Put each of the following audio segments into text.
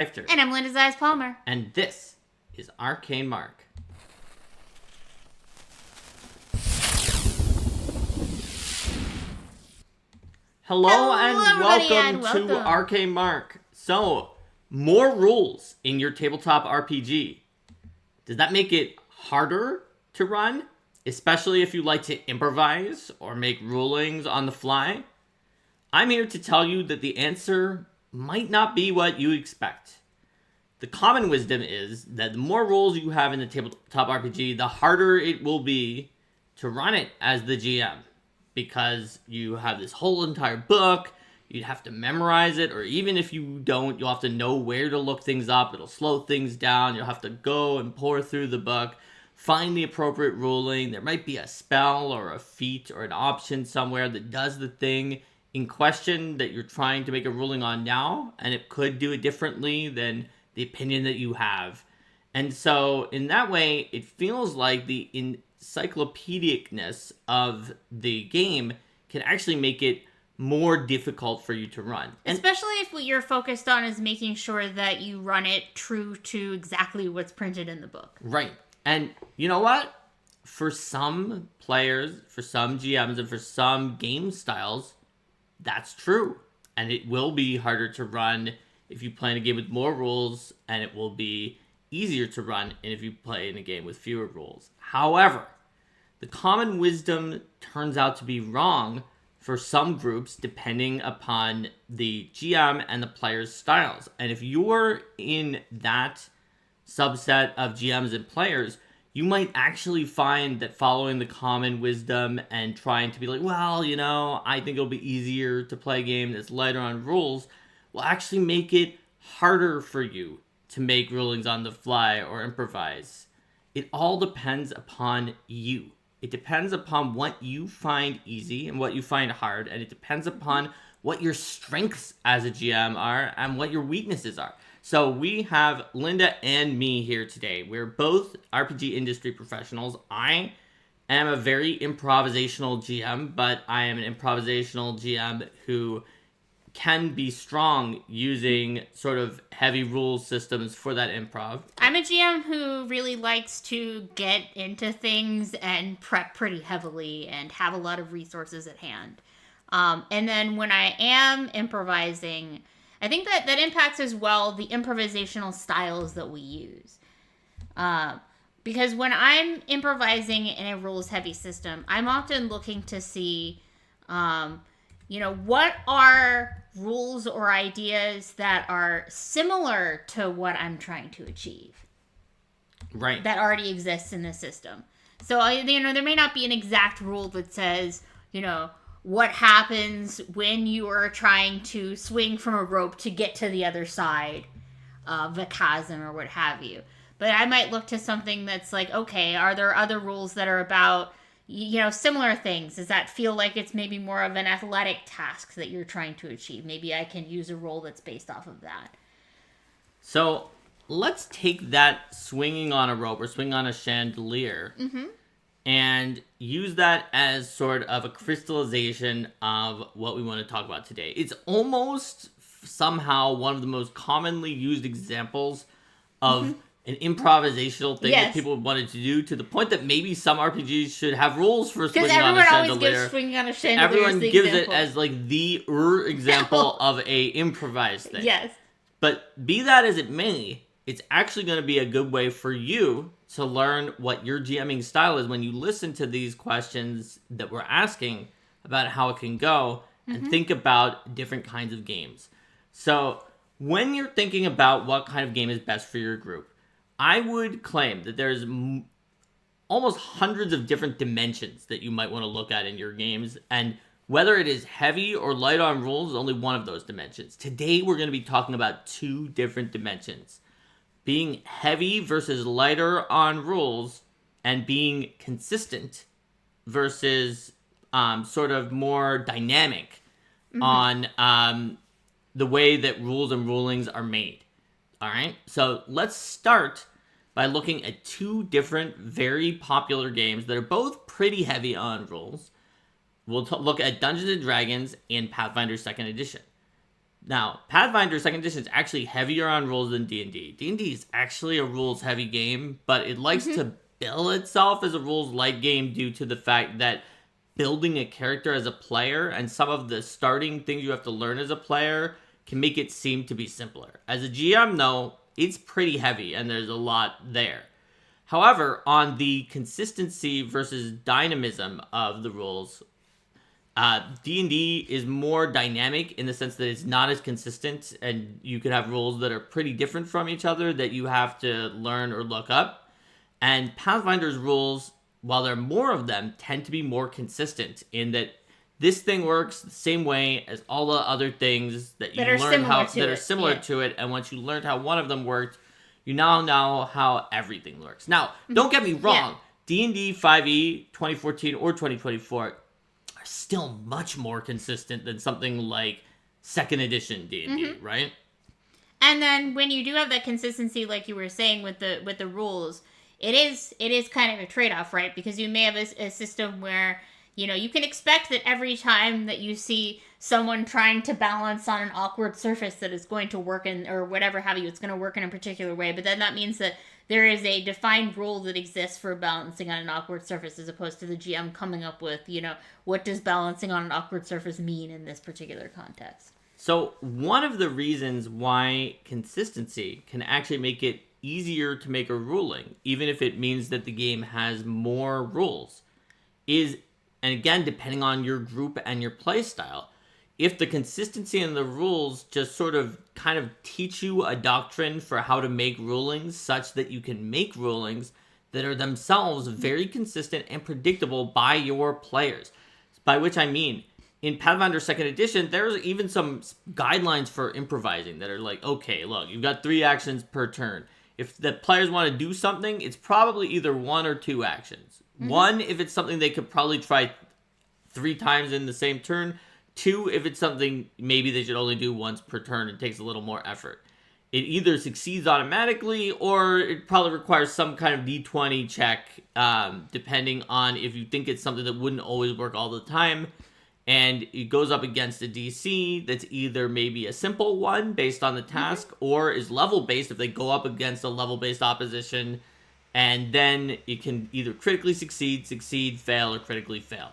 Lifter. And I'm Linda Zayas Palmer. And this is Arcane Mark. Hello and welcome to Arcane Mark. So, more rules in your tabletop RPG. Does that make it harder to run? Especially if you like to improvise or make rulings on the fly? I'm here to tell you that the answer might not be what you expect. The common wisdom is that the more rules you have in the tabletop RPG, the harder it will be to run it as the GM. Because you have this whole entire book, you'd have to memorize it, or even if you don't, you'll have to know where to look things up, it'll slow things down, you'll have to go and pour through the book, find the appropriate ruling, there might be a spell or a feat or an option somewhere that does the thing in question that you're trying to make a ruling on now, and it could do it differently than the opinion that you have. And so, in that way, it feels like the encyclopedicness of the game can actually make it more difficult for you to run. Especially if what you're focused on is making sure that you run it true to exactly what's printed in the book. Right. And you know what? For some players, for some GMs, and for some game styles, that's true. And it will be harder to run if you play in a game with more rules, and it will be easier to run if you play in a game with fewer rules. However, the common wisdom turns out to be wrong for some groups depending upon the GM and the player's styles. And if you're in that subset of GMs and players, you might actually find that following the common wisdom and trying to be like, well, you know, I think it'll be easier to play a game that's lighter on rules will actually make it harder for you to make rulings on the fly or improvise. It all depends upon you. It depends upon what you find easy and what you find hard, and it depends upon what your strengths as a GM are and what your weaknesses are. So we have Linda and me here today. We're both RPG industry professionals. I am a very improvisational GM, but I am an improvisational GM who can be strong using sort of heavy rules systems for that improv. I'm a GM who really likes to get into things and prep pretty heavily and have a lot of resources at hand. And then when I am improvising, I think that impacts as well the improvisational styles that we use. Because when I'm improvising in a rules-heavy system, I'm often looking to see, what are rules or ideas that are similar to what I'm trying to achieve. Right. That already exists in the system. So, there may not be an exact rule that says, what happens when you are trying to swing from a rope to get to the other side of a chasm or what have you. But I might look to something that's like, okay, are there other rules that are about, similar things? Does that feel like it's maybe more of an athletic task that you're trying to achieve? Maybe I can use a role that's based off of that. So let's take that swinging on a rope or swinging on a chandelier and use that as sort of a crystallization of what we want to talk about today. It's almost somehow one of the most commonly used examples of an improvisational thing that people wanted to do, to the point that maybe some RPGs should have rules for swinging on a chandelier. Because everyone always gives swinging on a chandelier Everyone gives it as like the example of a improvised thing. Yes. But be that as it may, it's actually going to be a good way for you to learn what your GMing style is when you listen to these questions that we're asking about how it can go and think about different kinds of games. So when you're thinking about what kind of game is best for your group, I would claim that there's almost hundreds of different dimensions that you might want to look at in your games, and whether it is heavy or light on rules is only one of those dimensions. Today we're going to be talking about two different dimensions. Being heavy versus lighter on rules, and being consistent versus sort of more dynamic on the way that rules and rulings are made. All right, so let's start by looking at two different very popular games that are both pretty heavy on rules. We'll look at Dungeons & Dragons and Pathfinder 2nd Edition. Now, Pathfinder 2nd Edition is actually heavier on rules than D&D. D&D is actually a rules-heavy game, but it likes to bill itself as a rules-light game due to the fact that building a character as a player and some of the starting things you have to learn as a player can make it seem to be simpler. As a GM, though, it's pretty heavy, and there's a lot there. However, on the consistency versus dynamism of the rules, D&D is more dynamic in the sense that it's not as consistent, and you could have rules that are pretty different from each other that you have to learn or look up. And Pathfinder's rules, while there are more of them, tend to be more consistent in that this thing works the same way as all the other things that you learned that are similar to it. And once you learned how one of them worked, you now know how everything works. Now, don't get me wrong. D&D 5e 2014 or 2024 are still much more consistent than something like 2nd edition D&D, right? And then when you do have that consistency, like you were saying with the rules, it is kind of a trade-off, right? Because you may have a system where, you know, you can expect that every time that you see someone trying to balance on an awkward surface that is going to work in, or whatever have you, it's going to work in a particular way. But then that means that there is a defined rule that exists for balancing on an awkward surface, as opposed to the GM coming up with, you know, what does balancing on an awkward surface mean in this particular context? So one of the reasons why consistency can actually make it easier to make a ruling, even if it means that the game has more rules, is, and again, depending on your group and your play style, if the consistency in the rules just sort of kind of teach you a doctrine for how to make rulings such that you can make rulings that are themselves very consistent and predictable by your players. By which I mean, in Pathfinder 2nd Edition, there's even some guidelines for improvising that are like, okay, look, you've got 3 actions per turn. If the players want to do something, it's probably either 1 or 2 actions. 1, if it's something they could probably try 3 times in the same turn. 2, if it's something maybe they should only do once per turn and takes a little more effort. It either succeeds automatically or it probably requires some kind of D20 check, depending on if you think it's something that wouldn't always work all the time. And it goes up against a DC that's either maybe a simple one based on the task or is level-based if they go up against a level-based opposition. And then it can either critically succeed, fail, or critically fail.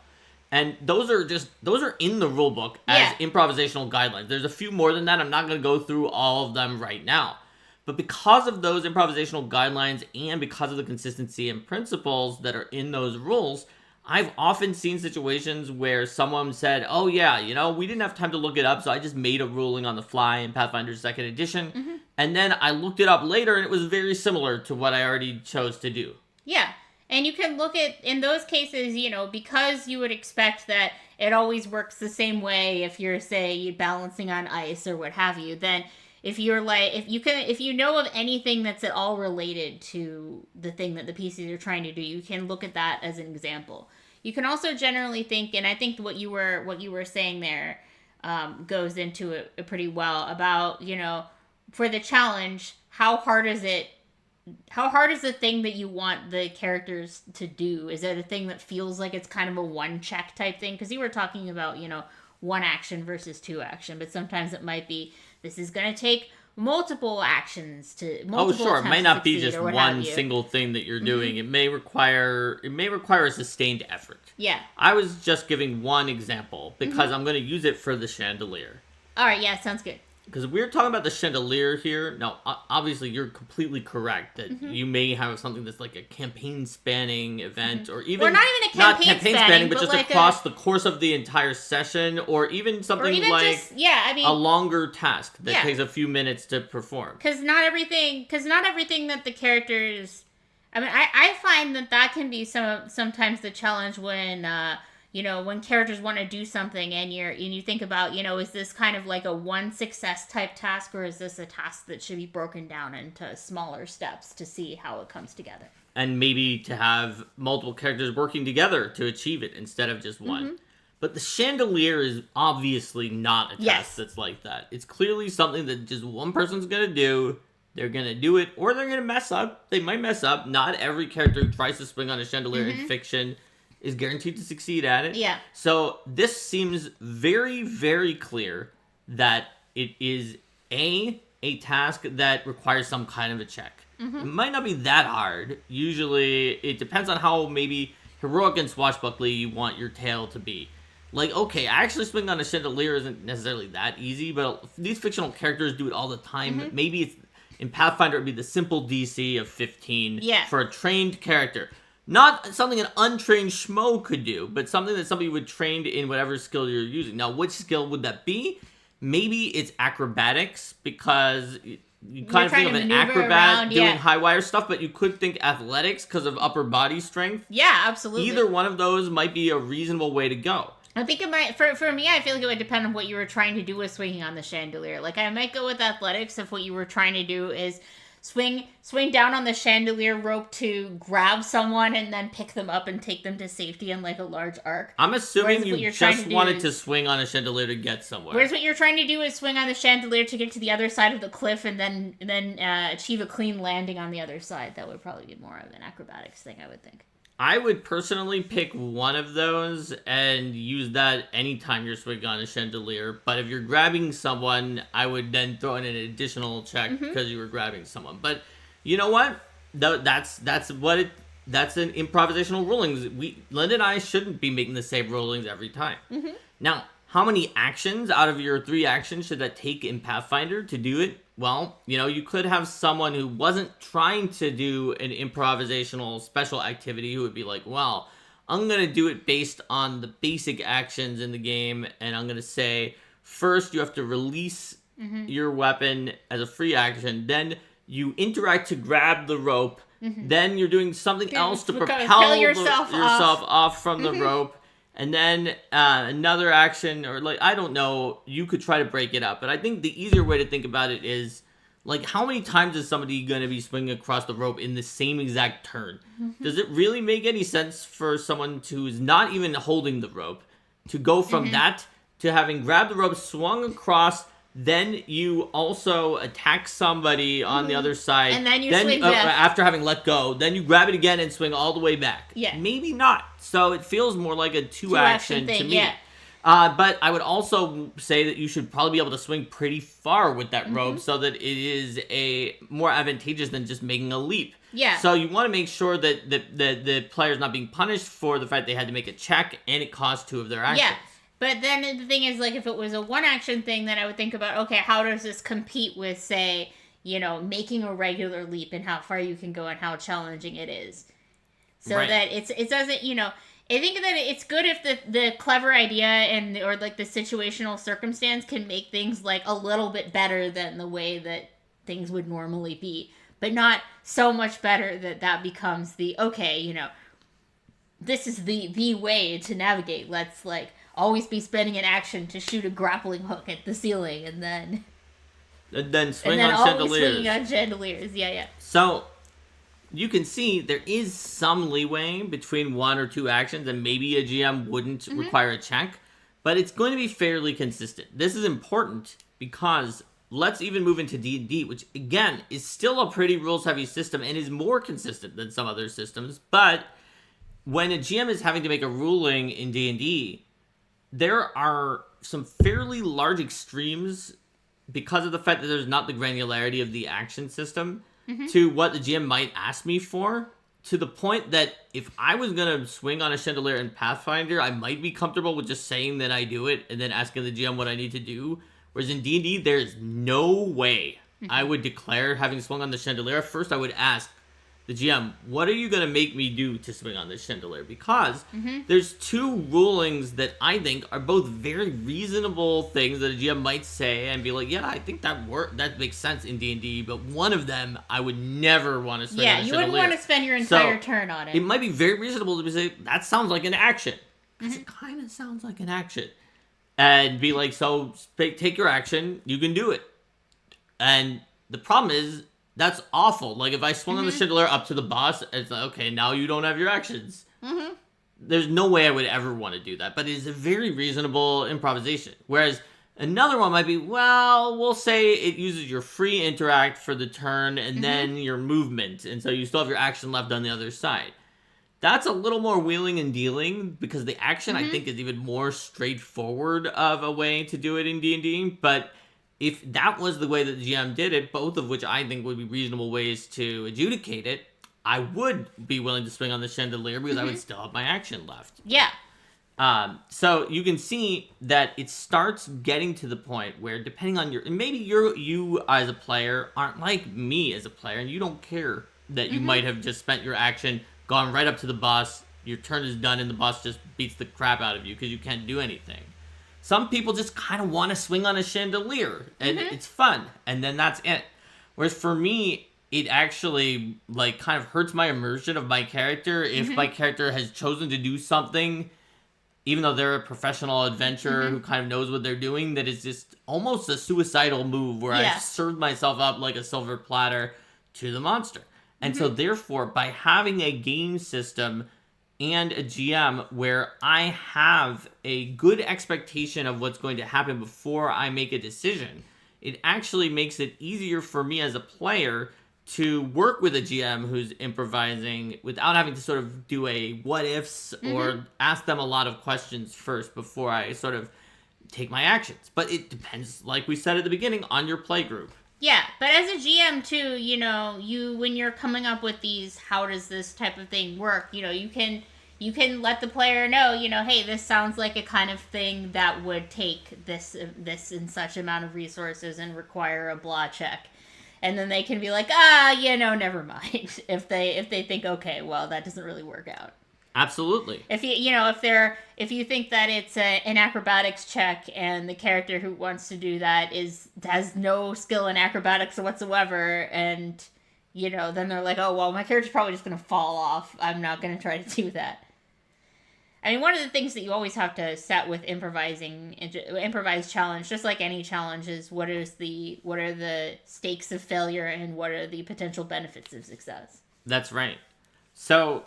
And those are in the rule book as improvisational guidelines. There's a few more than that. I'm not going to go through all of them right now. But because of those improvisational guidelines and because of the consistency and principles that are in those rules, I've often seen situations where someone said, oh yeah, you know, we didn't have time to look it up, so I just made a ruling on the fly in Pathfinder 2nd Edition. And then I looked it up later and it was very similar to what I already chose to do. Yeah. And you can look at, in those cases, you know, because you would expect that it always works the same way if you're, say, balancing on ice or what have you, then if you're like, if you know of anything that's at all related to the thing that the PCs are trying to do, you can look at that as an example. You can also generally think, and I think what you were saying there goes into it pretty well about, you know, for the challenge, how hard is the thing that you want the characters to do? Is it a thing that feels like it's kind of a one check type thing? Because you were talking about, you know, 1 action versus 2 action, but sometimes it might be, this is going to take multiple actions to it might not be just one single thing that you're doing. It may require a sustained effort. Yeah. I was just giving one example because I'm going to use it for the chandelier. All right, yeah, sounds good. Because we're talking about the chandelier here. Now, obviously, you're completely correct that you may have something that's like a campaign-spanning event, or even... Or not even a campaign-spanning, but just like across the course of the entire session, or even something like just, a longer task that takes a few minutes to perform. Because not everything that the characters... I mean, I find that can be sometimes the challenge when... you know, when characters want to do something and you think about, you know, is this kind of like a one success type task, or is this a task that should be broken down into smaller steps to see how it comes together? And maybe to have multiple characters working together to achieve it instead of just one. But the chandelier is obviously not a task that's like that. It's clearly something that just one person's going to do. They're going to do it, or they're going to mess up. They might mess up. Not every character who tries to swing on a chandelier in fiction is guaranteed to succeed at it. Yeah. So this seems very, very clear that it is a task that requires some kind of a check. It might not be that hard. Usually, it depends on how maybe heroic and swashbuckly you want your tale to be. Like, okay, actually swinging on a chandelier isn't necessarily that easy, but these fictional characters do it all the time. Maybe it's in Pathfinder, it would be the simple DC of 15 for a trained character. Not something an untrained schmo could do, but something that somebody would trained in whatever skill you're using. Now, which skill would that be? Maybe it's acrobatics, because you kind of think of an acrobat doing high wire stuff, but you could think athletics because of upper body strength. Yeah, absolutely. Either one of those might be a reasonable way to go. I think it might, for me, I feel like it would depend on what you were trying to do with swinging on the chandelier. Like, I might go with athletics if what you were trying to do is swing down on the chandelier rope to grab someone and then pick them up and take them to safety in, like, a large arc. I'm assuming you just wanted to swing on a chandelier to get somewhere. Whereas what you're trying to do is swing on the chandelier to get to the other side of the cliff and then achieve a clean landing on the other side. That would probably be more of an acrobatics thing, I would think. I would personally pick one of those and use that anytime you're swinging on a chandelier. But if you're grabbing someone, I would then throw in an additional check because you were grabbing someone. But you know what? That's an improvisational rulings. Linda and I shouldn't be making the same rulings every time. Now, how many actions out of your 3 actions should that take in Pathfinder to do it? Well, you could have someone who wasn't trying to do an improvisational special activity who would be like, well, I'm going to do it based on the basic actions in the game, and I'm going to say, first you have to release your weapon as a free action, then you interact to grab the rope, then you're doing something else to propel yourself off from the rope, and then another action, or like, I don't know, you could try to break it up. But I think the easier way to think about it is, like, how many times is somebody going to be swinging across the rope in the same exact turn? Does it really make any sense for someone who's not even holding the rope to go from that to having grabbed the rope, swung across, then you also attack somebody on the other side. And then you swing back. After having let go, then you grab it again and swing all the way back. Yeah. Maybe not. So it feels more like a two-action thing, to me. yeah. But I would also say that you should probably be able to swing pretty far with that rope so that it is more advantageous than just making a leap. Yeah. So you want to make sure that the player's not being punished for the fact they had to make a check and it cost 2 of their actions. Yeah. But then the thing is, like, if it was a one-action thing, then I would think about, okay, how does this compete with, say, making a regular leap and how far you can go and how challenging it is. So that it doesn't, I think that it's good if the clever idea or, like, the situational circumstance can make things, like, a little bit better than the way that things would normally be. But not so much better that becomes this is the way to navigate. Let's, like, always be spending an action to shoot a grappling hook at the ceiling, and then swing on chandeliers. Swinging on chandeliers. Yeah. So you can see there is some leeway between 1 or 2 actions, and maybe a GM wouldn't require a check, but it's going to be fairly consistent. This is important because let's even move into D&D, which again is still a pretty rules-heavy system and is more consistent than some other systems. But when a GM is having to make a ruling in D&D, there are some fairly large extremes because of the fact that there's not the granularity of the action system to what the GM might ask me for, to the point that if I was going to swing on a chandelier in Pathfinder, I might be comfortable with just saying that I do it and then asking the GM what I need to do. Whereas in D&D, there's no way I would declare having swung on the chandelier. First, I would ask the GM, what are you going to make me do to swing on this chandelier? Because there's 2 rulings that I think are both very reasonable things that a GM might say and be like, yeah, I think that makes sense in D&D, but one of them I would never want to swing on a chandelier. Yeah, you wouldn't want to spend your entire turn on it. It might be very reasonable to say, that sounds like an action. Because it kind of sounds like an action. And be like, so take your action, you can do it. And the problem is, that's awful. Like, if I swung on the chandelier up to the boss, it's like, okay, now you don't have your actions. There's no way I would ever want to do that. But it is a very reasonable improvisation. Whereas another one might be, well, we'll say it uses your free interact for the turn and then your movement. And so you still have your action left on the other side. That's a little more wheeling and dealing because the action, I think, is even more straightforward of a way to do it in D&D. But if that was the way that the GM did it, both of which I think would be reasonable ways to adjudicate it, I would be willing to swing on the chandelier because I would still have my action left. Yeah. So you can see that it starts getting to the point where, depending on maybe you as a player aren't like me as a player, and you don't care that you might have just spent your action, gone right up to the boss, your turn is done, and the boss just beats the crap out of you because you can't do anything. Some people just kind of want to swing on a chandelier, and it's fun, and then that's it. Whereas for me, it actually like kind of hurts my immersion of my character if my character has chosen to do something, even though they're a professional adventurer who kind of knows what they're doing, that is just almost a suicidal move where I've served myself up like a silver platter to the monster. And so therefore, by having a game system and a GM where I have a good expectation of what's going to happen before I make a decision, it actually makes it easier for me as a player to work with a GM who's improvising without having to sort of do a what ifs or ask them a lot of questions first before I sort of take my actions. But it depends, like we said at the beginning, on your play group. Yeah, but as a GM too, you know, when you're coming up with these, how does this type of thing work? You know, you can let the player know, you know, hey, this sounds like a kind of thing that would take this in such amount of resources and require a blah check. And then they can be like, never mind. if they think, okay, well, that doesn't really work out. Absolutely. If you think that it's an acrobatics check and the character who wants to do that has no skill in acrobatics whatsoever, and then they're like, oh well, my character's probably just gonna fall off. I'm not gonna try to do that. I mean, one of the things that you always have to set with improvised challenge, just like any challenge, is what are the stakes of failure and what are the potential benefits of success. That's right. So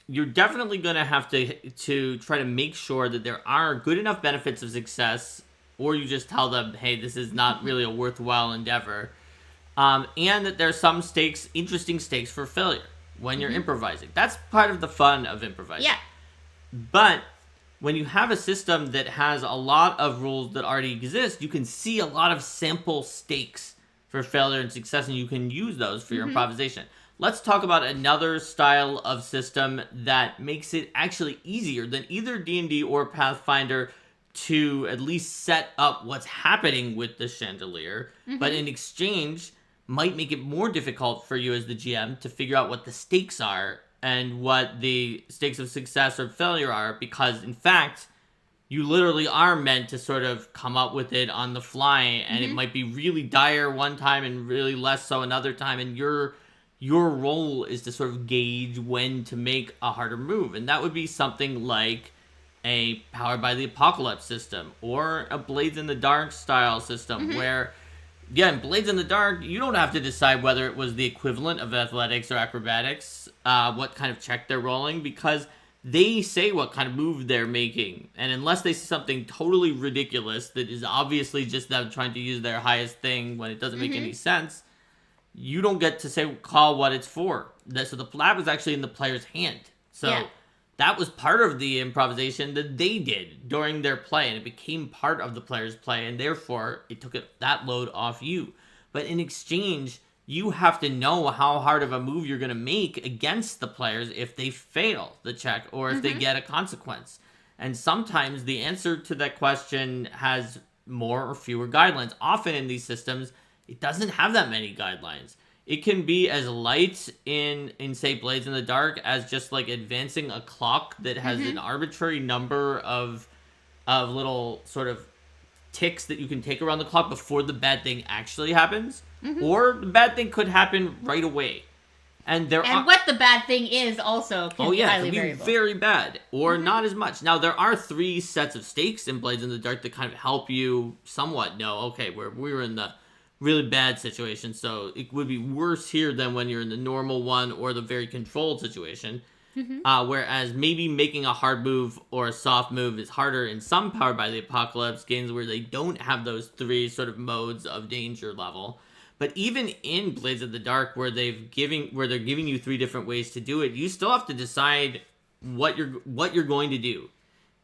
you're definitely going to have to try to make sure that there are good enough benefits of success, or you just tell them, hey, this is not really a worthwhile endeavor, and that there's some interesting stakes for failure when you're improvising. That's part of the fun of improvising. Yeah. But when you have a system that has a lot of rules that already exist, you can see a lot of sample stakes for failure and success, and you can use those for your improvisation. Let's talk about another style of system that makes it actually easier than either D&D or Pathfinder to at least set up what's happening with the chandelier, but in exchange might make it more difficult for you as the GM to figure out what the stakes are and what the stakes of success or failure are, because in fact, you literally are meant to sort of come up with it on the fly, and it might be really dire one time and really less so another time, and your role is to sort of gauge when to make a harder move. And that would be something like a Powered by the Apocalypse system or a Blades in the Dark style system where, in Blades in the Dark, you don't have to decide whether it was the equivalent of athletics or acrobatics, what kind of check they're rolling, because they say what kind of move they're making. And unless they say something totally ridiculous that is obviously just them trying to use their highest thing when it doesn't make any sense, you don't get to call what it's for. So the flap is actually in the player's hand. So that was part of the improvisation that they did during their play, and it became part of the player's play, and therefore it took that load off you. But in exchange, you have to know how hard of a move you're going to make against the players if they fail the check or if they get a consequence. And sometimes the answer to that question has more or fewer guidelines. Often in these systems, it doesn't have that many guidelines. It can be as light in say, Blades in the Dark as just like advancing a clock that has an arbitrary number of little sort of ticks that you can take around the clock before the bad thing actually happens. Or the bad thing could happen right away. And what the bad thing is also can be highly variable. Very bad, or not as much. Now, there are 3 sets of stakes in Blades in the Dark that kind of help you somewhat know, okay, we're in the really bad situation, so it would be worse here than when you're in the normal one or the very controlled situation. Whereas maybe making a hard move or a soft move is harder in some Powered by the Apocalypse games where they don't have those 3 sort of modes of danger level. But even in Blades of the Dark, where they're giving you 3 different ways to do it, you still have to decide what you're going to do.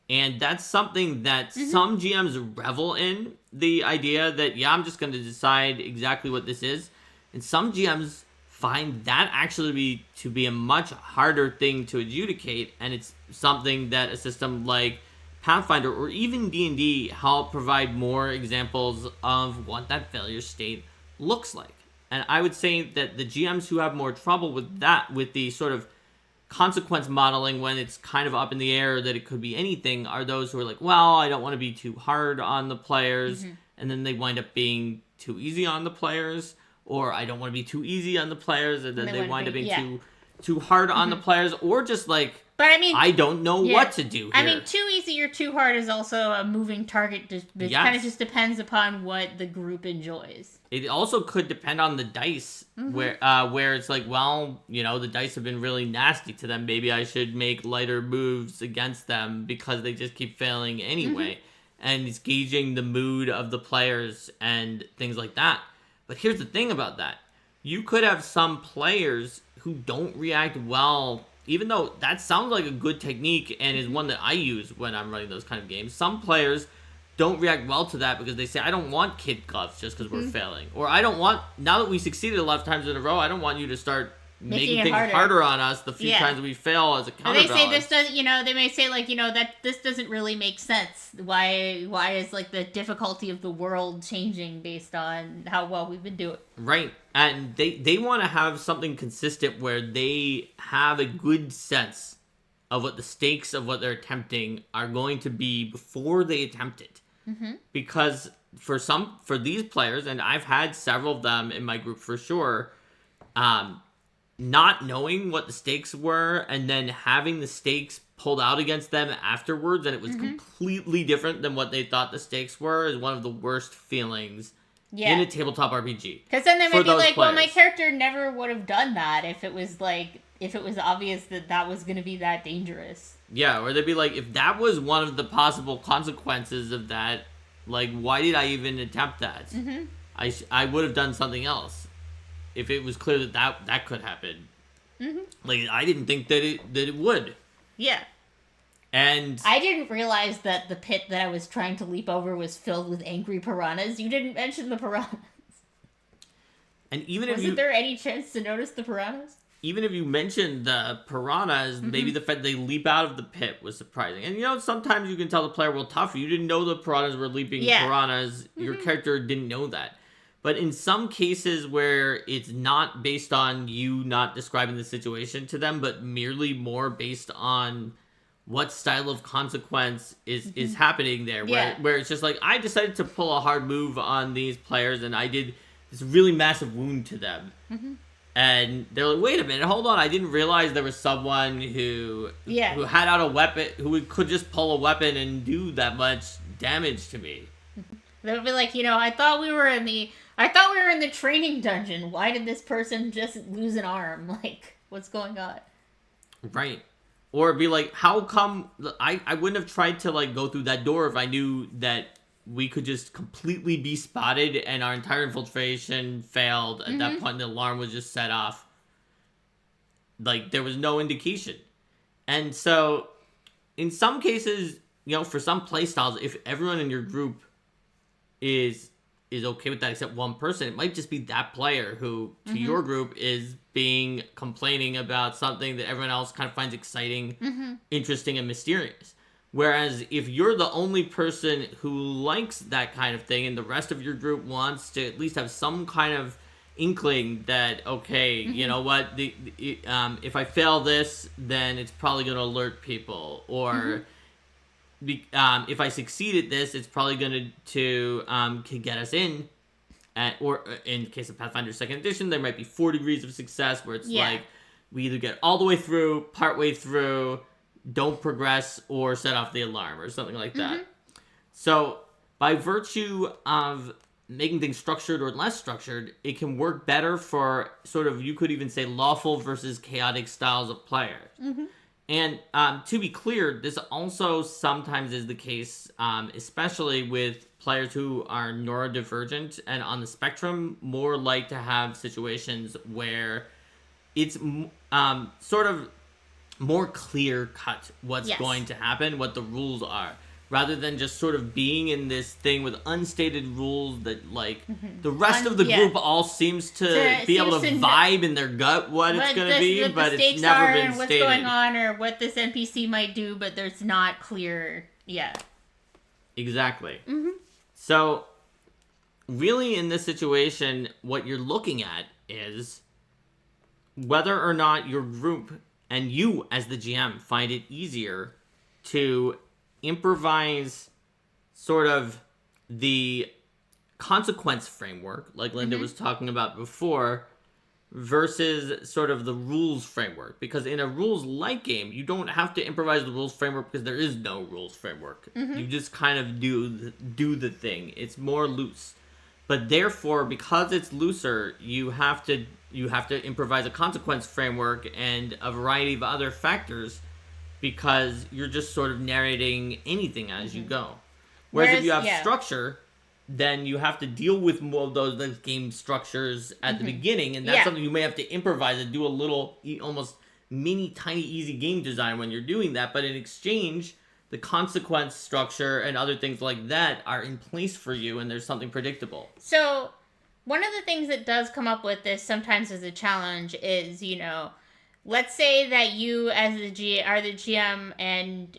And that's something that some GMs revel in, the idea that, yeah, I'm just going to decide exactly what this is. And some GMs find that actually to be a much harder thing to adjudicate, and it's something that a system like Pathfinder or even D&D help provide more examples of what that failure state looks like. And I would say that the GMs who have more trouble with that, with the sort of consequence modeling when it's kind of up in the air that it could be anything, are those who are like, well, I don't want to be too hard on the players, and then they wind up being too easy on the players, or I don't want to be too easy on the players, and then they wind up being too hard on the players, or just like, but I mean, I don't know what to do here. I mean, too easy or too hard is also a moving target. It kind of just depends upon what the group enjoys. It also could depend on the dice, where it's like, well, you know, the dice have been really nasty to them. Maybe I should make lighter moves against them because they just keep failing anyway. And it's gauging the mood of the players and things like that. But here's the thing about that. You could have some players who don't react well, even though that sounds like a good technique and is one that I use when I'm running those kind of games. Some players don't react well to that because they say, I don't want kid gloves just because we're failing. Or I don't want, now that we succeeded a lot of times in a row, I don't want you to start making things harder on us the few times we fail as a counterbalance. They say this doesn't, you know, they may say like, you know, that this doesn't really make sense. Why is like the difficulty of the world changing based on how well we've been doing? Right. And they want to have something consistent where they have a good sense of what the stakes of what they're attempting are going to be before they attempt it. Because for these players, and I've had several of them in my group for sure, not knowing what the stakes were and then having the stakes pulled out against them afterwards and it was completely different than what they thought the stakes were is one of the worst feelings in a tabletop RPG. Because then they might be like, well, my character never would have done that if it was obvious that was going to be that dangerous. Yeah, or they'd be like, if that was one of the possible consequences of that, like, why did I even attempt that? I would have done something else if it was clear that could happen. Like, I didn't think that it would. Yeah. And I didn't realize that the pit that I was trying to leap over was filled with angry piranhas. You didn't mention the piranhas. And even Wasn't there any chance to notice the piranhas? Even if you mentioned the piranhas, maybe the fact they leap out of the pit was surprising. And, you know, sometimes you can tell the player, well, tough, you didn't know the piranhas were leaping piranhas. Your character didn't know that. But in some cases where it's not based on you not describing the situation to them, but merely more based on what style of consequence is happening there, where it's just like, I decided to pull a hard move on these players, and I did this really massive wound to them. And they're like, wait a minute, hold on, I didn't realize there was someone who had out a weapon, who could just pull a weapon and do that much damage to me. They would be like, you know, I thought we were in the training dungeon. Why did this person just lose an arm? Like, what's going on? Right. Or be like, how come I wouldn't have tried to like go through that door if I knew that we could just completely be spotted and our entire infiltration failed at that point and the alarm was just set off. Like, there was no indication. And so, in some cases, you know, for some playstyles, if everyone in your group is okay with that except one person, it might just be that player who, to your group, is complaining about something that everyone else kind of finds exciting, interesting, and mysterious. Whereas if you're the only person who likes that kind of thing and the rest of your group wants to at least have some kind of inkling that, okay, you know what, if I fail this, then it's probably going to alert people. Or if I succeed at this, it's probably going to get us in. Or in the case of Pathfinder 2nd Edition, there might be 4 degrees of success where it's like, we either get all the way through, part way through, don't progress, or set off the alarm, or something like that. So, by virtue of making things structured or less structured, it can work better for sort of, you could even say, lawful versus chaotic styles of players. And to be clear, this also sometimes is the case, especially with players who are neurodivergent and on the spectrum, more like to have situations where it's sort of more clear cut what's going to happen, what the rules are. rather than just sort of being in this thing with unstated rules that, like, the rest of the group all seems to be able to vibe in their gut what it's going to be, but it's never been what's stated. going on or what this NPC might do, but there's not clear. Yeah. Exactly. So, really in this situation, what you're looking at is whether or not your group and you as the GM find it easier to improvise sort of the consequence framework, like Linda was talking about before, versus sort of the rules framework. Because in a rules-like game, you don't have to improvise the rules framework because there is no rules framework. You just kind of do the thing. It's more loose. But therefore, because it's looser, you have to improvise a consequence framework and a variety of other factors, because you're just sort of narrating anything as you go. Whereas if you have structure, then you have to deal with more of those game structures at the beginning, and that's something you may have to improvise and do a little, almost mini, tiny, easy game design when you're doing that. But in exchange, the consequence structure and other things like that are in place for you, and there's something predictable. So, one of the things that does come up with this sometimes as a challenge is, let's say that you as the GM and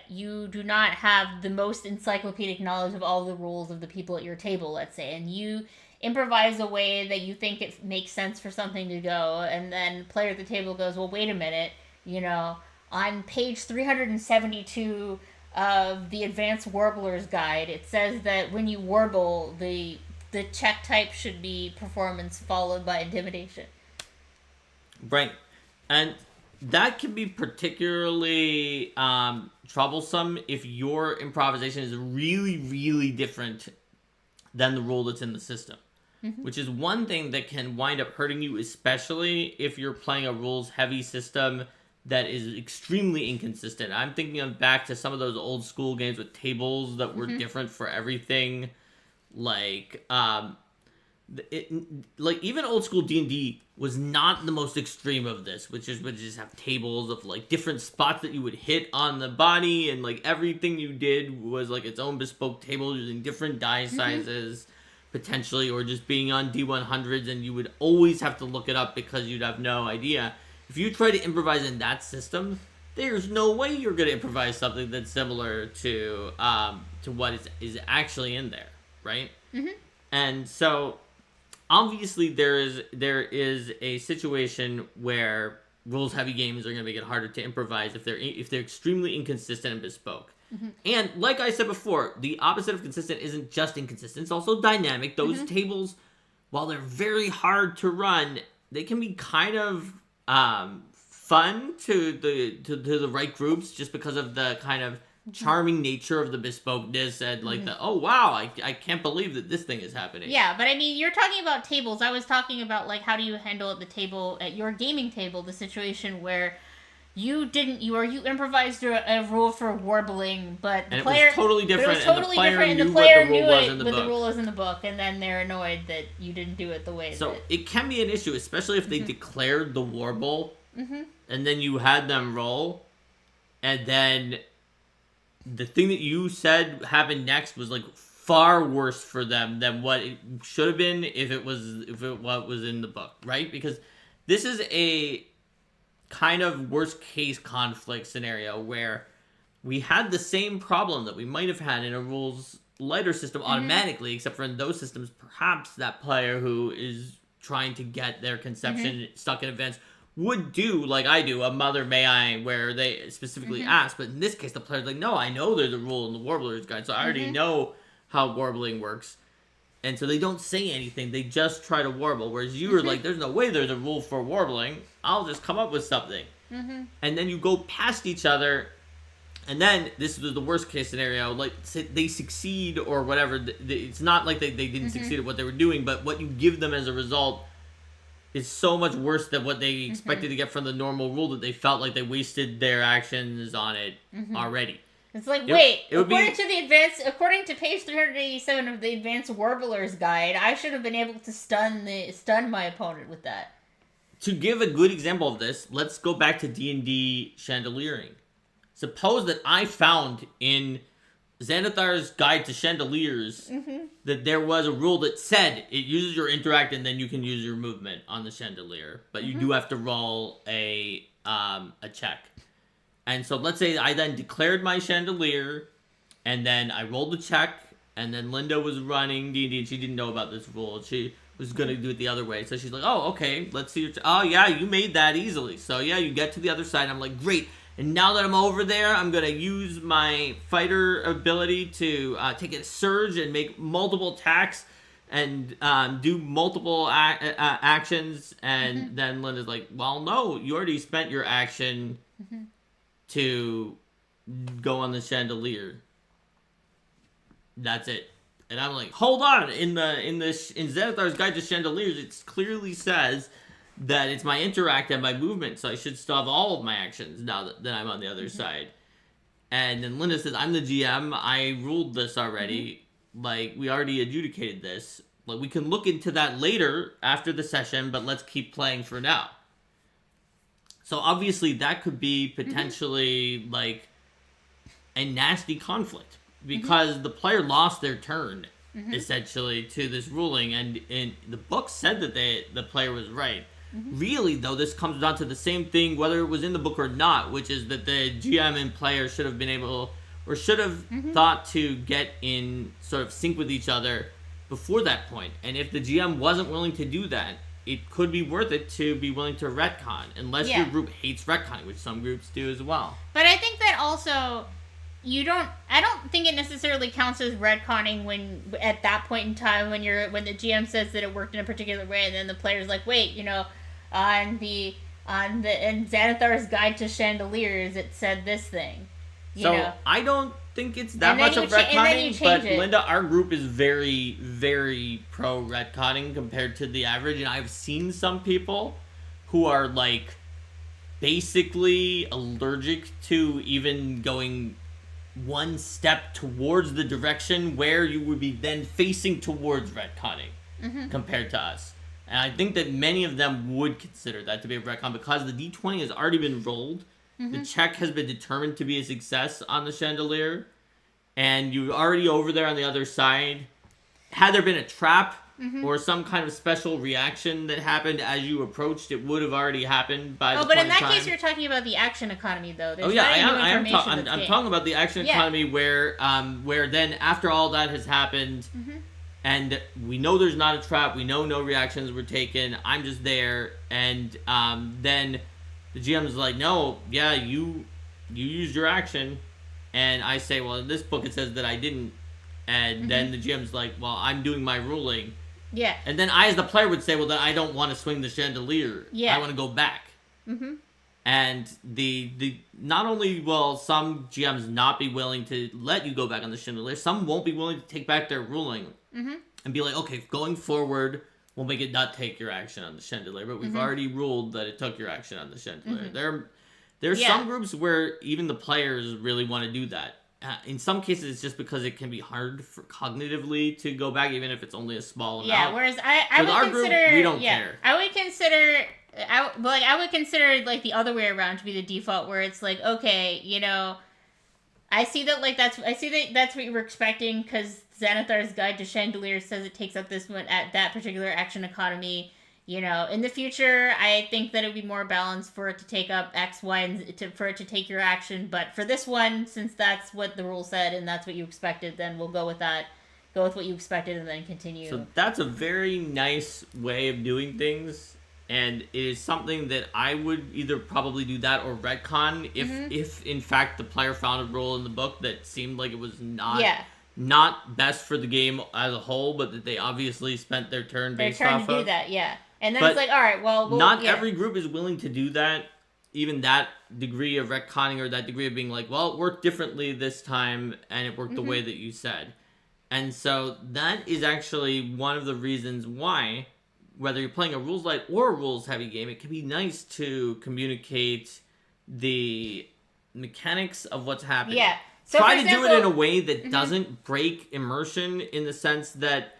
you do not have the most encyclopedic knowledge of all the rules of the people at your table, let's say, and you improvise a way that you think it makes sense for something to go, and then player at the table goes, well, wait a minute, on page 372 of the Advanced Warbler's Guide, it says that when you warble, the check type should be performance followed by intimidation. Right. And that can be particularly troublesome if your improvisation is really, really different than the rule that's in the system. Which is one thing that can wind up hurting you, especially if you're playing a rules-heavy system that is extremely inconsistent. I'm thinking back to some of those old school games with tables that were different for everything. Like even old school D&D was not the most extreme of this, which is just have tables of like different spots that you would hit on the body, and like everything you did was like its own bespoke table using different die sizes potentially, or just being on D100s, and you would always have to look it up because you'd have no idea. If you try to improvise in that system, there's no way you're going to improvise something that's similar to what is actually in there, right? And so obviously there is a situation where rules heavy games are going to make it harder to improvise if they're extremely inconsistent and bespoke. And like I said before, the opposite of consistent isn't just inconsistent, it's also dynamic. Those tables, while they're very hard to run, they can be kind of fun to the right groups, just because of the kind of charming nature of the bespokeness and like the, oh wow, I can't believe that this thing is happening. Yeah, but I mean, you're talking about tables. I was talking about like how do you handle at the table, at your gaming table, the situation where you improvised a rule for warbling, but the player, it was totally different, and the player knew it, but the rule was in the book, and then they're annoyed that you didn't do it the way. So it can be an issue, especially if they declared the warble, and then you had them roll, and then the thing that you said happened next was like far worse for them than what it should have been if it was what was in the book, right? Because this is a kind of worst case conflict scenario where we had the same problem that we might have had in a rules lighter system automatically, except for in those systems, perhaps that player who is trying to get their conception stuck in events would do like I do, a Mother May I, where they specifically ask. But in this case, the player's like, no, I know there's a rule in the Warbler's Guide, so I already know how warbling works. And so they don't say anything, they just try to warble. Whereas you were like, there's no way there's a rule for warbling, I'll just come up with something. And then you go past each other, and then this was the worst case scenario, like they succeed or whatever. It's not like they didn't succeed at what they were doing, but what you give them as a result is so much worse than what they expected to get from the normal rule that they felt like they wasted their actions on it already. It's like, according to page 387 of the Advanced Warbler's Guide, I should have been able to stun my opponent with that. To give a good example of this, let's go back to D&D Chandeliering. Suppose that I found in Xanathar's Guide to Chandeliers, that there was a rule that said it uses your interact and then you can use your movement on the chandelier, but you do have to roll a check. And so let's say I then declared my chandelier, and then I rolled a check, and then Linda was running D&D, and she didn't know about this rule. She was going to do it the other way. So she's like, oh, okay, let's see. Oh, yeah, you made that easily. So, yeah, you get to the other side. I'm like, great. And now that I'm over there, I'm going to use my fighter ability to take a surge and make multiple attacks and do multiple actions. And then Linda's like, well, no, you already spent your action to go on the chandelier. That's it. And I'm like, hold on. In Xanathar's Guide to Chandeliers, it clearly says that it's my interact and my movement, so I should still have all of my actions now that I'm on the other side. And then Linda says, I'm the GM. I ruled this already. Like, we already adjudicated this. Like, we can look into that later after the session, but let's keep playing for now. So obviously that could be potentially like a nasty conflict because the player lost their turn essentially to this ruling, and the book said that the player was right. Really, though, this comes down to the same thing whether it was in the book or not, which is that the GM and player should have been able or should have thought to get in sort of sync with each other before that point. And if the GM wasn't willing to do that, it could be worth it to be willing to retcon, unless your group hates retconning, which some groups do as well. But I think that also I don't think it necessarily counts as retconning when at that point in time when the GM says that it worked in a particular way, and then the player's like, wait, in Xanathar's Guide to Chandeliers it said this thing. I don't think it's that much of retconning, but Linda, our group is very, very pro retconning compared to the average, and I've seen some people who are like basically allergic to even going one step towards the direction where you would be then facing towards retconning compared to us. And I think that many of them would consider that to be a retcon because the D20 has already been rolled. The check has been determined to be a success on the chandelier, and you're already over there on the other side. Had there been a trap or some kind of special reaction that happened as you approached, it would have already happened by the point but in that time. case, you're talking about the action economy, though. There's I'm talking about the action economy where then after all that has happened, and we know there's not a trap, we know no reactions were taken, I'm just there, and then the GM is like, no, yeah, you used your action, and I say, well, in this book it says that I didn't, and then the GM's like, well, I'm doing my ruling. Yeah. And then I, as the player, would say, well, then I don't want to swing the chandelier. Yeah. I want to go back. And the not only will some GMs not be willing to let you go back on the chandelier, some won't be willing to take back their ruling and be like, okay, going forward, we'll make it not take your action on the chandelier, but we've already ruled that it took your action on the chandelier. There's some groups where even the players really want to do that. In some cases, it's just because it can be hard cognitively to go back, even if it's only a small amount. Yeah, whereas I would consider... Group, we don't care. I would consider... I would consider like the other way around to be the default, where it's like, okay, I see that that's what you were expecting because Xanathar's Guide to Chandeliers says it takes up this one at that particular action economy. In the future, I think that it would be more balanced for it to take up X, Y, and for it to take your action. But for this one, since that's what the rule said and that's what you expected, then we'll go with that. Go with what you expected and then continue. So that's a very nice way of doing things. And it is something that I would either probably do that or retcon if in fact the player found a rule in the book that seemed like it was not best for the game as a whole, but that they obviously spent their turn based off of. They're trying to do that, yeah. And then it's like, all right, well... not every group is willing to do that, even that degree of retconning or that degree of being like, well, it worked differently this time, and it worked the way that you said. And so that is actually one of the reasons why, whether you're playing a rules light or a rules heavy game, it can be nice to communicate the mechanics of what's happening. Yeah. So try to do it in a way that doesn't break immersion, in the sense that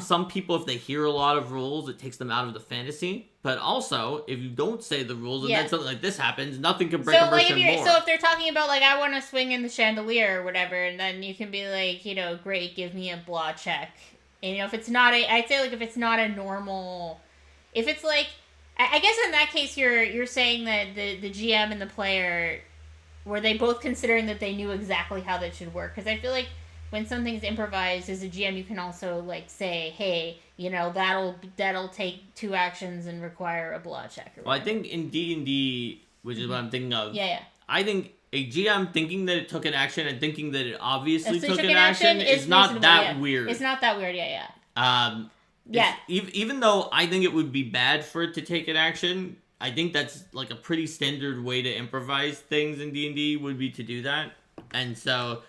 some people, if they hear a lot of rules, it takes them out of the fantasy. But also, if you don't say the rules and Yeah. then something like this happens, nothing can break So, immersion more. So if they're talking about, like, I want to swing in the chandelier or whatever, and then you can be like, great, give me a blah check. And, if it's not I'd say, like, if it's not a normal, if it's like, I guess in that case, you're saying that the GM and the player, were they both considering that they knew exactly how that should work? Because I feel like when something's improvised as a GM, you can also, like, say, hey, that'll take 2 actions and require a blah check. Well, I think in D&D, which is what I'm thinking of, Yeah. I think a GM thinking that it took an action and thinking that it obviously So took an action is not that weird. It's not that weird, yeah. Yeah. Even though I think it would be bad for it to take an action, I think that's like a pretty standard way to improvise things in D&D would be to do that. And so,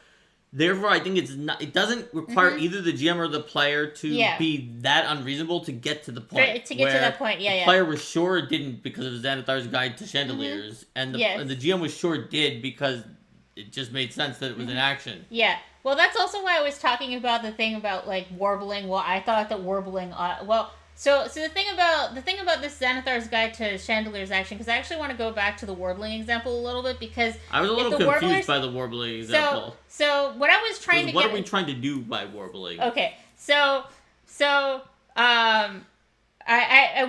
therefore, I think it doesn't require either the GM or the player to be that unreasonable to get to the point. To get to that point, the player was sure it didn't because of Xanathar's Guide to Chandeliers, and the GM was sure it did because it just made sense that it was an action. Yeah. Well, that's also why I was talking about the thing about, like, warbling. Well, I thought that warbling... So the thing about this Xanathar's Guide to Chandeliers action, because I actually want to go back to the warbling example a little bit, because I was a little confused by the warbling example. So what I was trying to what are we trying to do by warbling? Okay,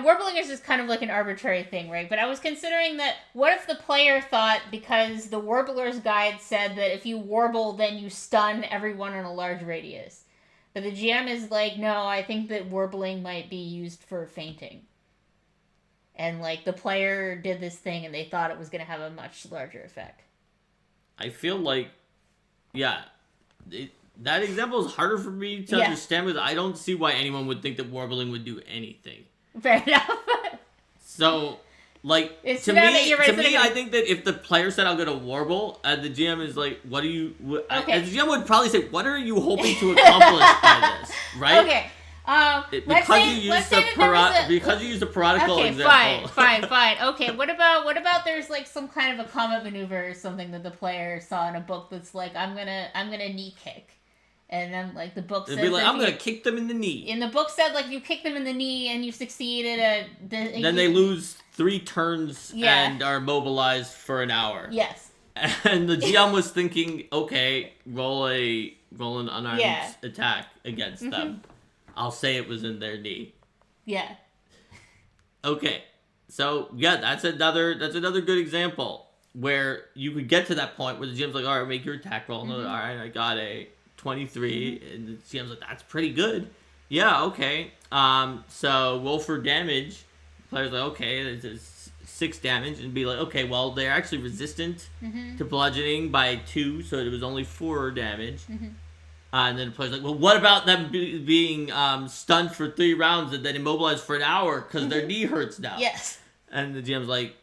warbling is just kind of like an arbitrary thing, right? But I was considering that, what if the player thought, because the Warbler's Guide said that if you warble, then you stun everyone in a large radius. But the GM is like, no, I think that warbling might be used for fainting. And, like, the player did this thing and they thought it was going to have a much larger effect. I feel like, that example is harder for me to understand, because I don't see why anyone would think that warbling would do anything. Fair enough. So, like, to me, I think that if the player said, I'm going to warble, and the GM is like, what do you... And the GM would probably say, what are you hoping to accomplish by this? Right? Okay. Because you used a parodical example. Fine. Okay, what about there's, like, some kind of a combat maneuver or something that the player saw in a book that's like, I'm gonna knee kick. And then, like, the book says... It'd be like, I'm going to kick them in the knee. And the book said, like, you kick them in the knee and you succeeded then they lose 3 turns and are mobilized for an hour. Yes. And the GM was thinking, okay, roll an unarmed attack against them. I'll say it was in their knee. Yeah. Okay. So, that's another good example where you could get to that point where the GM's like, all right, make your attack roll. All right, I got a 23, and the GM's like, that's pretty good. Yeah, okay. So roll for damage. The player's like, okay, it's 6 damage, and be like, okay, well, they're actually resistant to bludgeoning by 2, so it was only 4 damage. And then the player's like, well, what about them being stunned for 3 rounds and then immobilized for an hour because their knee hurts now? Yes. And the GM's like,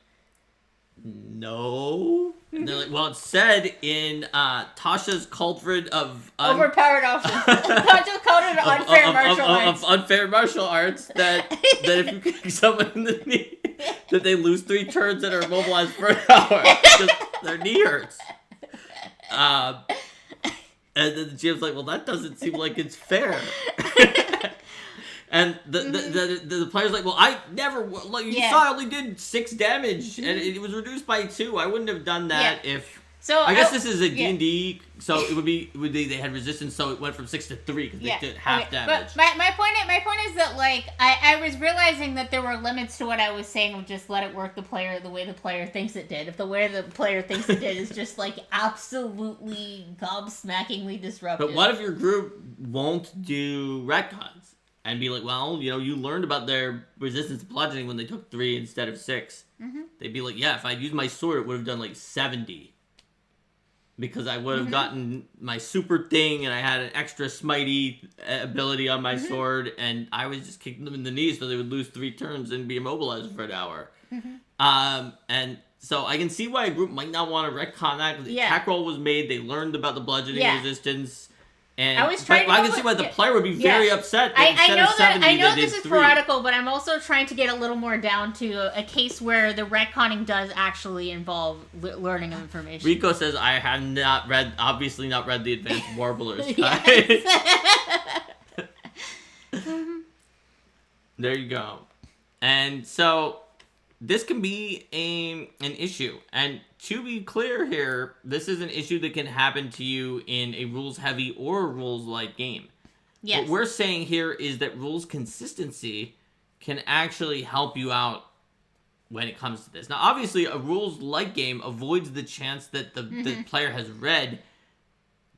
no. And they're like, well, it said in Tasha's Cauldron of... Overpowered options. Tasha's Cauldron of unfair martial arts. Of unfair martial arts, that if you kick someone in the knee, that they lose 3 turns and are immobilized for an hour because their knee hurts. And then the GM's like, well, that doesn't seem like it's fair. And the player's like, well, I never... Like, you saw I only did 6 damage, and it was reduced by 2. I wouldn't have done that if... So I guess this is a D&D, so it would be they had resistance, so it went from 6 to 3 because they did half damage. But my point is that, like, I was realizing that there were limits to what I was saying of just let it work the way the player thinks it did. If the way the player thinks it did is just, like, absolutely gobsmackingly disruptive. But what if your group won't do retcons? And be like, well, you learned about their resistance to bludgeoning when they took 3 instead of 6. They'd be like, yeah, if I'd used my sword, it would have done, like, 70. Because I would have gotten my super thing, and I had an extra smitey ability on my sword, and I was just kicking them in the knees so they would lose 3 turns and be immobilized for an hour. And so I can see why a group might not want to retcon that, because the attack roll was made, they learned about the bludgeoning resistance. And I can see why the player would be very upset. I know this is parodical, but I'm also trying to get a little more down to a case where the retconning does actually involve learning of information. Rico says, I have obviously not read the Advanced Warblers Guide. There you go. And so this can be an issue. And to be clear here, this is an issue that can happen to you in a rules-heavy or rules-light game. Yes. What we're saying here is that rules consistency can actually help you out when it comes to this. Now, obviously, a rules-light game avoids the chance that the player has read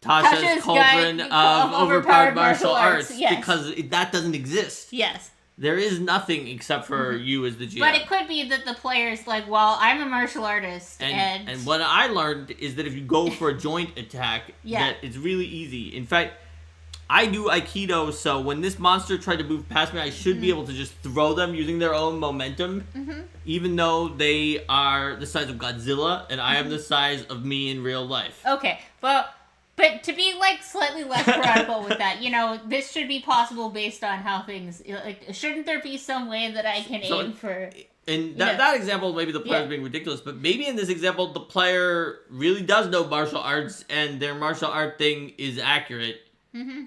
Tasha's Cauldron of Overpowered Martial Arts, yes. because that doesn't exist. Yes. There is nothing except for you as the GM. But it could be that the player's like, well, I'm a martial artist, and what I learned is that if you go for a joint attack, Yeah. that it's really easy. In fact, I do Aikido, so when this monster tried to move past me, I should be able to just throw them using their own momentum, even though they are the size of Godzilla, and I am the size of me in real life. Okay, but to be, like, slightly less practical with that, you know, this should be possible based on how things, like, shouldn't there be some way that I can aim for... In that example, maybe the player's being ridiculous, but maybe in this example, the player really does know martial arts, and their martial art thing is accurate,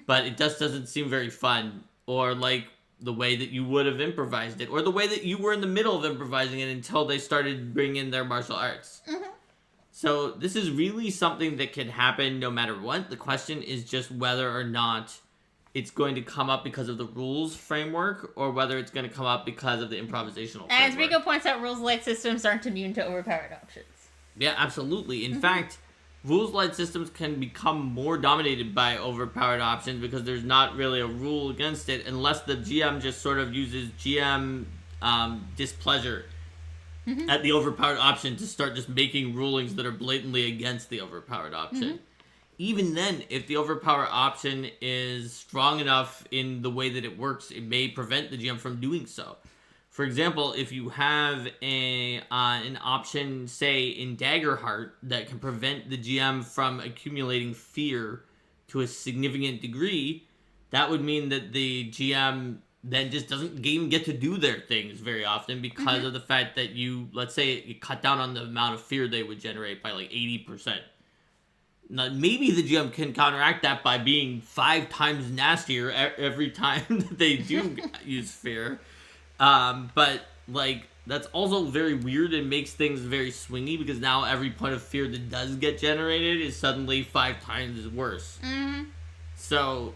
but it just doesn't seem very fun, or like the way that you would have improvised it, or the way that you were in the middle of improvising it until they started bringing in their martial arts. So this is really something that can happen no matter what. The question is just whether or not it's going to come up because of the rules framework, or whether it's going to come up because of the improvisational framework. And as Rico points out, rules-light systems aren't immune to overpowered options. Yeah, absolutely. In fact, rules-light systems can become more dominated by overpowered options because there's not really a rule against it unless the GM just sort of uses GM displeasure at the overpowered option to start just making rulings that are blatantly against the overpowered option. Even then, if the overpower option is strong enough in the way that it works, it may prevent the GM from doing so. For example, if you have an option, say, in Daggerheart that can prevent the GM from accumulating fear to a significant degree, that would mean that the GM then just doesn't even get to do their things very often because of the fact that you, let's say, you cut down on the amount of fear they would generate by like 80%. Now, maybe the GM can counteract that by being 5 times nastier every time that they do use fear. But, like, that's also very weird and makes things very swingy because now every point of fear that does get generated is suddenly 5 times worse. So,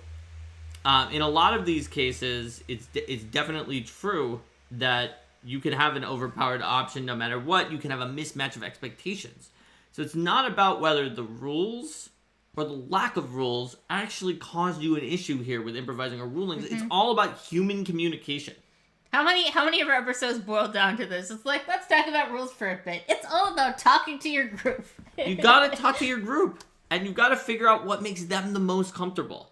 in a lot of these cases, it's definitely true that you can have an overpowered option no matter what. You can have a mismatch of expectations. So it's not about whether the rules or the lack of rules actually caused you an issue here with improvising or rulings. It's all about human communication. How many of our episodes boil down to this? It's like, let's talk about rules for a bit. It's all about talking to your group. You gotta talk to your group, and you gotta figure out what makes them the most comfortable.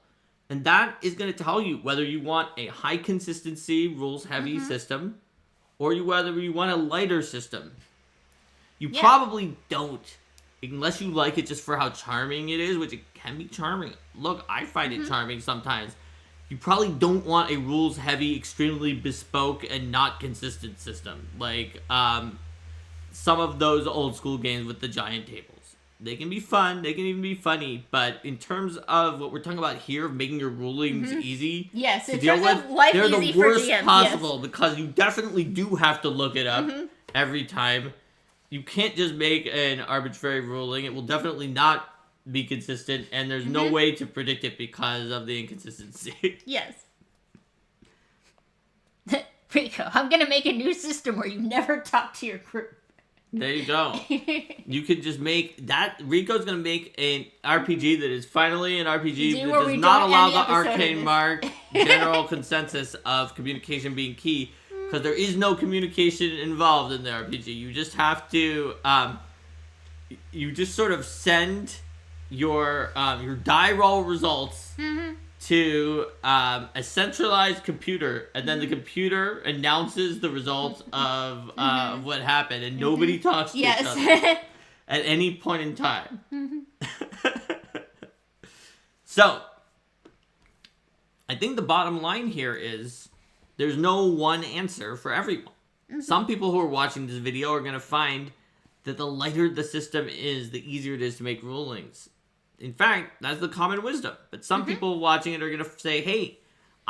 And that is gonna tell you whether you want a high consistency, rules heavy system, or whether you want a lighter system. You probably don't, unless you like it just for how charming it is, which it can be charming. Look, I find it charming sometimes. You probably don't want a rules-heavy, extremely bespoke, and not consistent system. Like, some of those old-school games with the giant tables. They can be fun, they can even be funny, but in terms of what we're talking about here, of making your rulings easy Yes, in to deal terms with, of life they're easy the worst for GM, possible, because you definitely do have to look it up every time. You can't just make an arbitrary ruling. It will definitely not be consistent, and there's no way to predict it because of the inconsistency. Yes. Rico, I'm gonna make a new system where you never talk to your group. There you go. You could just make that. Rico's gonna make an RPG that is finally an RPG that does not allow the arcane mark general consensus of communication being key, because there is no communication involved in the RPG. You just have to, you just sort of send your die roll results to a centralized computer, and then the computer announces the results of what happened, and nobody talks to each other at any point in time. So, I think the bottom line here is there's no one answer for everyone. Some people who are watching this video are going to find that the lighter the system is, the easier it is to make rulings. In fact, that's the common wisdom. But some people watching it are going to say, hey,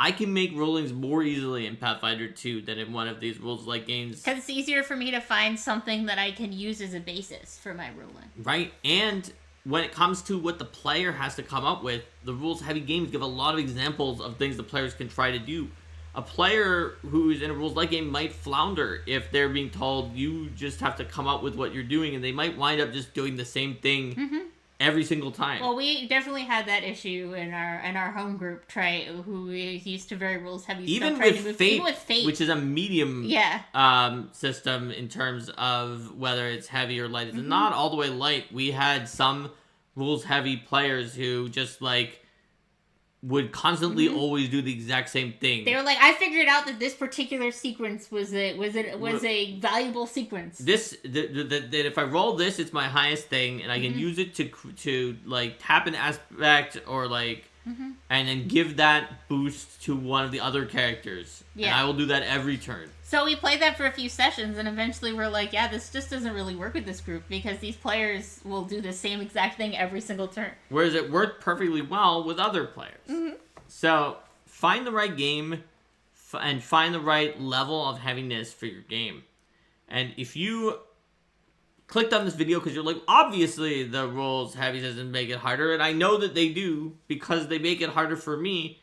I can make rulings more easily in Pathfinder 2 than in one of these rules-like games. Because it's easier for me to find something that I can use as a basis for my ruling. Right, and when it comes to what the player has to come up with, the rules-heavy games give a lot of examples of things the players can try to do. A player who's in a rules-like game might flounder if they're being told, you just have to come up with what you're doing, and they might wind up just doing the same thing every single time. Well, we definitely had that issue in our home group, who is used to very rules-heavy stuff. Even with Fate, which is a medium system in terms of whether it's heavy or light. It's not all the way light. We had some rules-heavy players who just, like, would constantly always do the exact same thing. They were like, I figured out that this particular sequence was a valuable sequence. That if I roll this, it's my highest thing, and I can use it to like tap an aspect or like, and then give that boost to one of the other characters. Yeah. And I will do that every turn. So we played that for a few sessions, and eventually we're like, yeah, this just doesn't really work with this group because these players will do the same exact thing every single turn. Whereas it worked perfectly well with other players. So find the right game and find the right level of heaviness for your game. And if you clicked on this video because you're like, obviously the rules heavy doesn't make it harder, and I know that they do because they make it harder for me.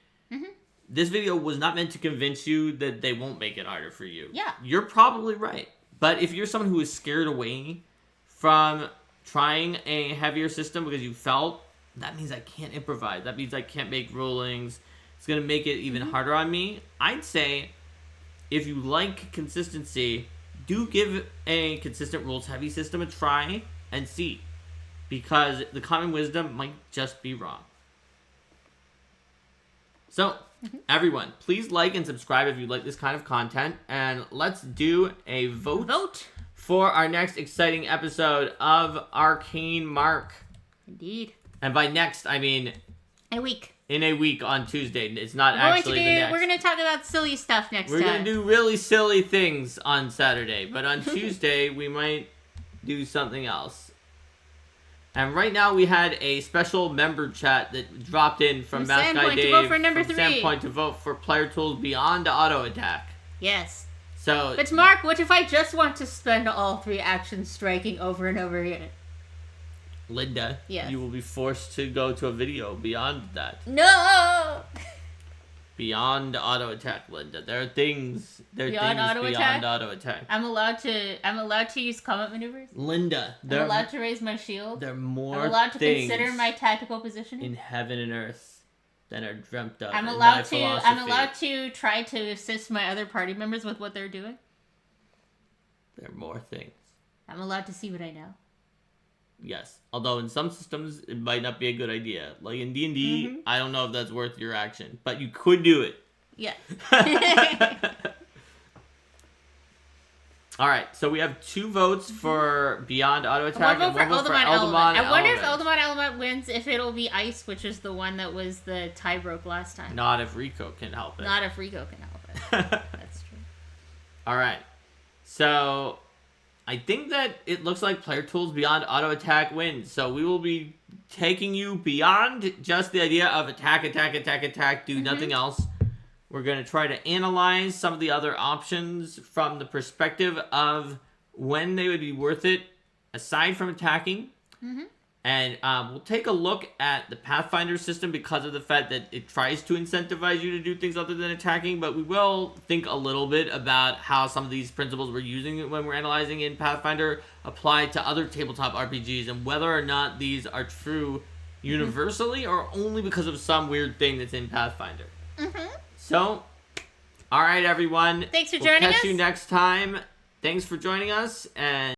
This video was not meant to convince you that they won't make it harder for you. Yeah. You're probably right. But if you're someone who is scared away from trying a heavier system because you felt, that means I can't improvise. That means I can't make rulings. It's going to make it even harder on me. I'd say if you like consistency, do give a consistent rules-heavy system a try and see. Because the common wisdom might just be wrong. So, everyone, please like and subscribe if you like this kind of content. And let's do a vote for our next exciting episode of Arcane Mark. Indeed. And by next, I mean... a week. In a week on Tuesday. It's not actually the next. We're going to talk about silly stuff next time. We're going to do really silly things on Saturday. But on Tuesday, we might do something else. And right now we had a special member chat that dropped in from Math Guy Dave. To vote for number 3. Sandpoint to vote for player tools beyond auto attack. Yes. So. But Mark, what if I just want to spend all 3 actions striking over and over again? Linda, yes. You will be forced to go to a video beyond that. No! Beyond auto attack, Linda. There are things beyond auto attack. I'm allowed to use combat maneuvers? Linda, I'm allowed to raise my shield. There are more I'm allowed to things consider my tactical positioning in heaven and earth than are dreamt of. I'm allowed to try to assist my other party members with what they're doing. There are more things. I'm allowed to see what I know. Yes, although in some systems it might not be a good idea. Like in D&D, I don't know if that's worth your action, but you could do it. Yeah. All right, so we have 2 votes for Beyond Auto Attack and one vote for Eldamon Element. I wonder if Eldamon Element wins, if it'll be Ice, which is the one that was the tie broke last time. Not if Rico can help it. Not if Rico can help it. That's true. All right, so I think that it looks like Player Tools Beyond Auto Attack wins. So we will be taking you beyond just the idea of attack, do nothing else. We're going to try to analyze some of the other options from the perspective of when they would be worth it, aside from attacking. And we'll take a look at the Pathfinder system because of the fact that it tries to incentivize you to do things other than attacking, but we will think a little bit about how some of these principles we're using when we're analyzing in Pathfinder apply to other tabletop RPGs and whether or not these are true universally or only because of some weird thing that's in Pathfinder. So, all right, everyone. Thanks for joining us. We'll catch you next time. Thanks for joining us, and